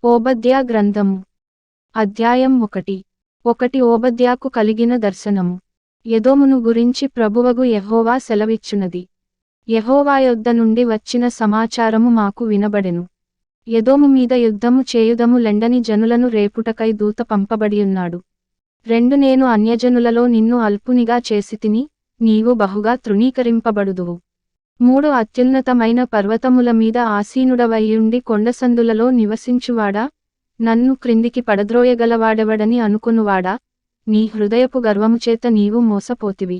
ఓబద్యా గ్రంథము అధ్యాయం 1 ఓబద్యాకు కలిగిన దర్శనము. ఎదోమును గురించి ప్రభువగు యెహోవా సెలవిచ్చునది. యెహోవా యొద్ద నుండి వచ్చిన సమాచారము మాకు వినబడెను. ఎదోము మీద యుద్ధము చేయుదము లెండని జనులను రేపుటకై దూత పంపబడియున్నాడు. నేను అన్యజనులలో నిన్ను అల్పునిగా చేసితిని, నీవు బహుగా తృణీకరింపబడుదువు. 3 అత్యున్నతమైన పర్వతముల మీద ఆసీనుడవైయుండి కొండసందులలో నివసించువాడా, నన్ను క్రిందికి పడద్రోయగలవాడెవడని అనుకొనువాడా, నీ హృదయపు గర్వముచేత నీవు మోసపోతివి.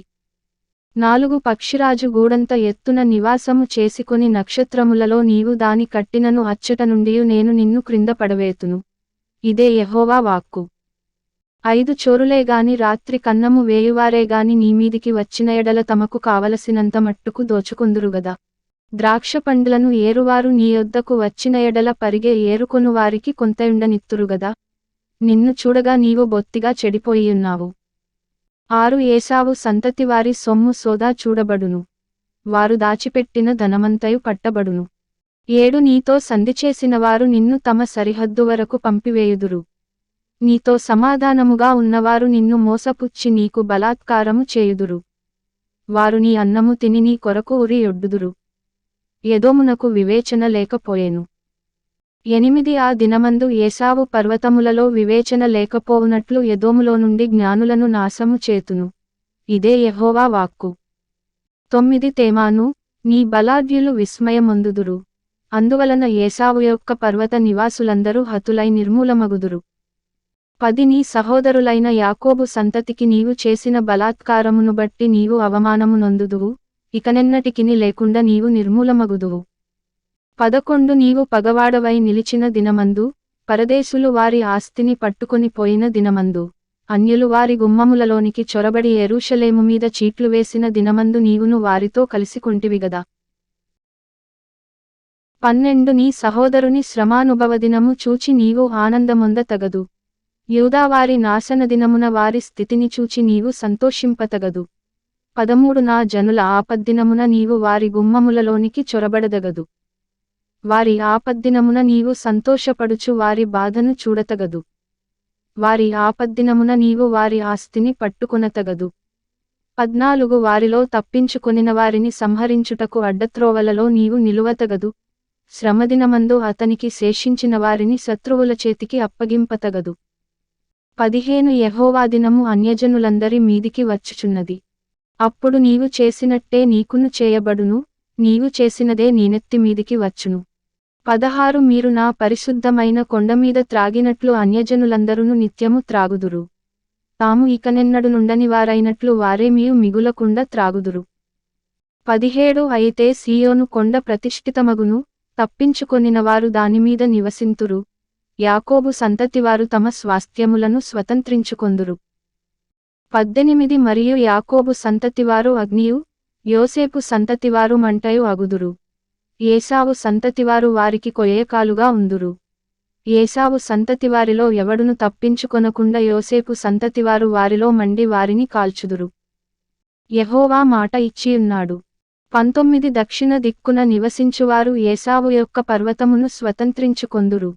4 పక్షిరాజు గూడంత ఎత్తున నివాసము చేసుకొని నక్షత్రములలో నీవు దాని కట్టినను అచ్చట నుండియు నేను నిన్ను క్రింద పడవేతును. ఇదే యెహోవా వాక్కు. 5 చోరులేగాని రాత్రి కన్నము వేయువారేగాని నీమీదికి వచ్చిన ఎడల తమకు కావలసినంత మట్టుకు దోచుకొందురుగదా. ద్రాక్షపండ్లను ఏరువారు నీ యొద్దకు వచ్చిన ఎడల పరిగె ఏరుకొను వారికి కొంతయుండనిత్తురుగదా. నిన్ను చూడగా నీవు బొత్తిగా చెడిపోయియున్నావు. 6 ఏశావు సంతతివారి సొమ్ము సోదా చూడబడును. వారు దాచిపెట్టిన ధనమంతయు పట్టబడును. 7 నీతో సంధిచేసినవారు నిన్ను తమ సరిహద్దు వరకు పంపివేయుదురు. నీతో సమాధానముగా ఉన్నవారు నిన్ను మోసపుచ్చి నీకు బలాత్కారము చేయుదురు. వారు నీ అన్నము తిని నీ కొరకు ఉరి యొడ్డుదురు. ఎదోమునకు వివేచన లేకపోయెను. 8 ఆ దినమందు ఏశావు పర్వతములలో వివేచన లేకపోవునట్లు ఎదోములో నుండి జ్ఞానులను నాశము చేతును. ఇదే యెహోవా వాక్కు. 9 తేమాను, నీ బలాఢ్యులు విస్మయమొందుదురు. అందువలన ఏశావు యొక్క పర్వత నివాసులందరూ హతులై నిర్మూలమగుదురు. 10 నీ సహోదరులైన యాకోబు సంతతికి నీవు చేసిన బలాత్కారమును బట్టి నీవు అవమానము నొందుదువు, ఇకనెన్నటికిని లేకుండా నీవు నిర్మూలమగుదువు. 11 నీవు పగవాడవై నిలిచిన దినమందు, పరదేశులు వారి ఆస్తిని పట్టుకొని పోయిన దినమందు, అన్యులు వారి గుమ్మములలోనికి చొరబడి యెరూషలేము మీద చీట్లు వేసిన దినమందు నీవును వారితో కలిసి కొంటివిగదా. 12 నీ సహోదరుని శ్రమానుభవదినము చూచి నీవు ఆనందమొందతగదు. యూదావారి నాశనదినమున వారి స్థితిని చూచి నీవు సంతోషింపతగదు. 13 నా జనుల ఆపద్దినమున నీవు వారి గుమ్మములలోనికి చొరబడదగదు. వారి ఆపద్దినమున నీవు సంతోషపడుచు వారి బాధను చూడతగదు. వారి ఆపద్దినమున నీవు వారి ఆస్తిని పట్టుకొనతగదు. 14 వారిలో తప్పించుకొనిన వారిని సంహరించుటకు అడ్డత్రోవలలో నీవు నిలువతగదు. శ్రమదినమందు అతనికి శేషించిన వారిని శత్రువుల చేతికి అప్పగింపతగదు. 15 యెహోవా దినము అన్యజనులందరి మీదికి వచ్చుచున్నది. అప్పుడు నీవు చేసినట్టే నీకును చేయబడును, నీవు చేసినదే నీనెత్తి మీదికి వచ్చును. 16 మీరు నా పరిశుద్ధమైన కొండమీద త్రాగినట్లు అన్యజనులందరును నిత్యము త్రాగుదురు. తాము ఇకనెన్నడు నుండని వారైనట్లు వారేమీయు మిగులకుండా త్రాగుదురు. 17 అయితే సీయోను కొండ ప్రతిష్ఠితమగును, తప్పించుకొనినవారు దానిమీద నివసింతురు. యాకోబు సంతతివారు తమ స్వాస్థ్యములను స్వతంత్రించుకొందురు. 18 మరియు యాకోబు సంతతివారు అగ్నియు, యోసేపు సంతతివారు మంటయు అగుదురు. ఏశావు సంతతివారు వారికి కొయ్యకాలుగా ఉందురు. ఏశావు సంతతివారిలో ఎవడును తప్పించుకొనకుండా యోసేపు సంతతివారు వారిలో మండి వారిని కాల్చుదురు. యెహోవా మాట ఇచ్చియున్నాడు. 19 దక్షిణ దిక్కున నివసించువారు ఏశావు యొక్క పర్వతమును స్వతంత్రించుకొందురు.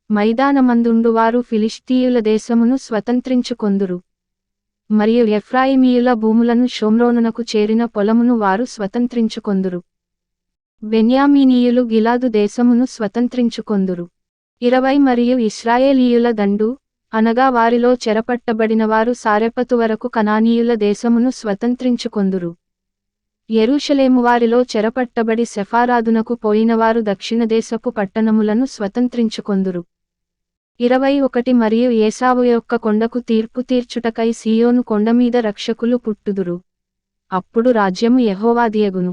మైదానమందుండువారు ఫిలిష్తీయుల దేశమును స్వతంత్రించుకొందురు. మరియు ఎఫ్రాయిమీయుల భూములను షోమ్రోనునకు చేరిన పొలమును వారు స్వతంత్రించుకొందురు. బెన్యామీనీయులు గిలాదు దేశమును స్వతంత్రించుకొందురు. 20 మరియు ఇశ్రాయేలీయుల దండు, అనగా వారిలో చెరపట్టబడినవారు సారెపతు వరకు కనానీయుల దేశమును స్వతంత్రించుకొందురు. యెరూషలేము వారిలో చెరపట్టబడి సెఫారాదునకు పోయినవారు దక్షిణదేశపు పట్టణములను స్వతంత్రించుకొందురు. 21 మరియు ఏశావు యొక్క కొండకు తీర్పు తీర్చుటకై సీయోను కొండమీద రక్షకులు పుట్టుదురు. అప్పుడు రాజ్యము యెహోవాదియగును.